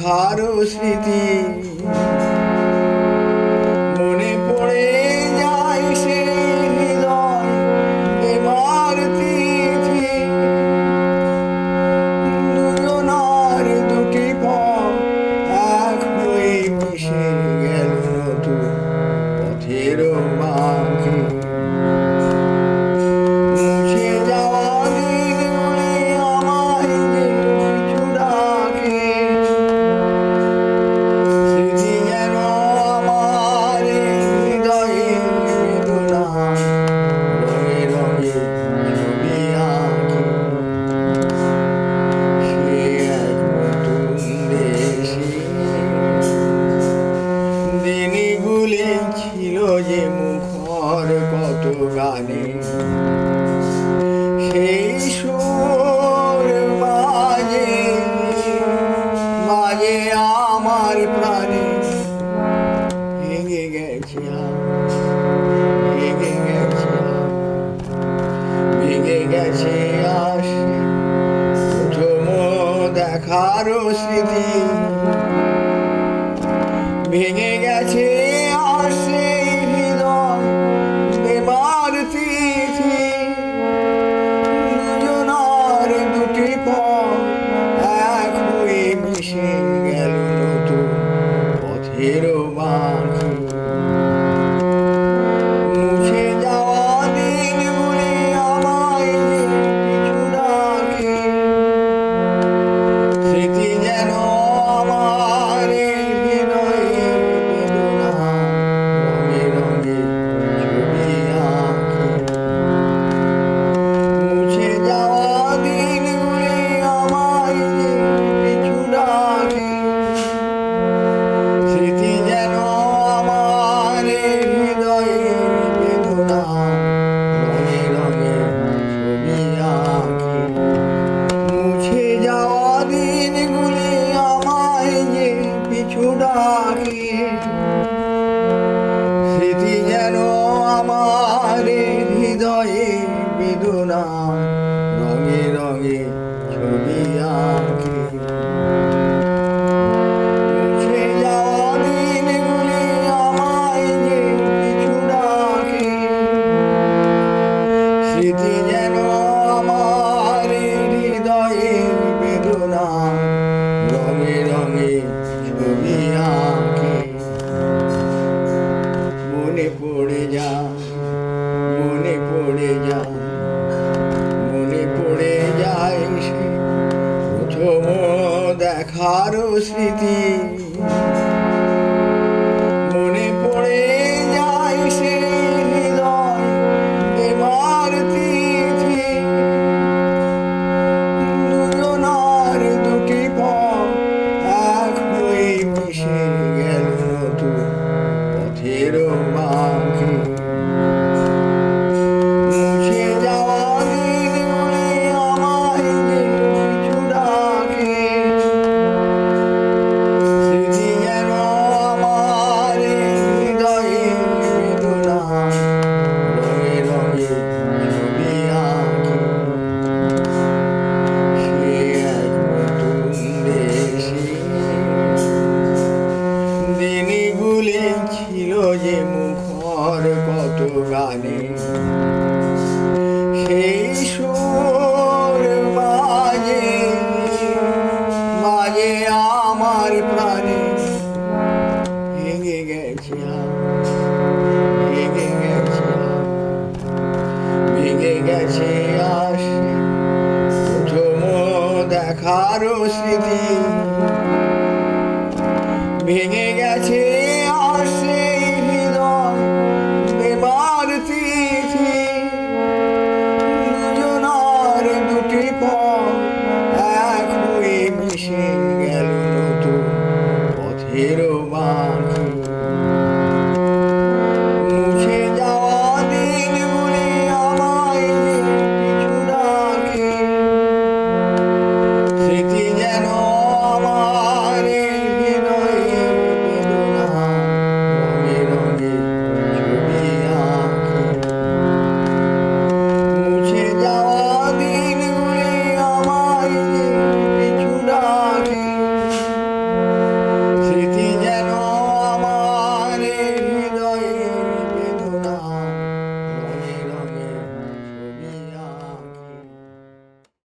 দেখারও স্মৃতি মনে পড়ে যায় সে হৃদয় এবার তিথি দুজনার দুটি পথ এক হয়ে মিশে গেল নতুন পথের বাঁকে মুছে যাওয়া দিনগুলি আমায় যে পিছু ডাকে স্মৃতি যেন আমার হৃদয়ে বেদনা রঙে রঙে ছবি আঁকে সে এক নতুন দেশে দিনগুলি ছিল যে মুখর কত গানে সেই সুর বাজে বাজে আমার প্রাণে ভেঙে গেছে ভেঙে গেছে ভেঙে গেছে আসে প্রথম দেখারও স্মৃতি ভেঙে গেছে আসে হৃদয় এবার তিথি দুজনার দুটি পথ এক হয়ে মিশে গেল নতুন পথের বাঁকে মুছে যাওয়া দিনগুলি আমায় যে পিছু ডাকে স্মৃতি যেন আমার হৃদয়ে বেদনা রঙে রঙে ছবি আঁকে মুছে যাওয়া দিনগুলি আমায় যে পিছু ডাকে স্মৃতি যেন আমার হৃদয়ে বেদনা রঙে রঙে ছবি আঁকে মুছে যাওয়া দিনগুলি আমায় যে পিছু ডাকে স্মৃতি যেন আমার হৃদয়ে বেদনা রঙে রঙে ছবি আঁকে মুছে যাওয়া দিনগুলি আমায় যে পিছু ডাকে স্মৃতি যেন আমার হৃদয়ে বেদনা রঙে রঙে ছবি আঁকে মনে পড়ে যা মনে পড়ে যা মনে পড়ে যায় সে প্রথম দেখারও স্মৃতি মনে পড়ে যায় সে হৃদয় এবার তিথি দুজনার দুটি পথ এক হয়ে মিশে গেল নতুন পথের বাঁকে মুছে যাওয়া দিনগুলি আমায় যে পিছু ডাকে স্মৃতি যেন আমার হৃদয়ে বেদনা রঙে রঙে ছবি আঁকে সে এক নতুন দেশে দিনগুলি ছিল যে মুখর কত গানে সেই সুর বাজে বাজে আমার প্রাণে ভেঙে গেছে ভেঙে গেছে ভেঙে গেছে আসে প্রথম দেখারও স্মৃতি ভেঙে গেছে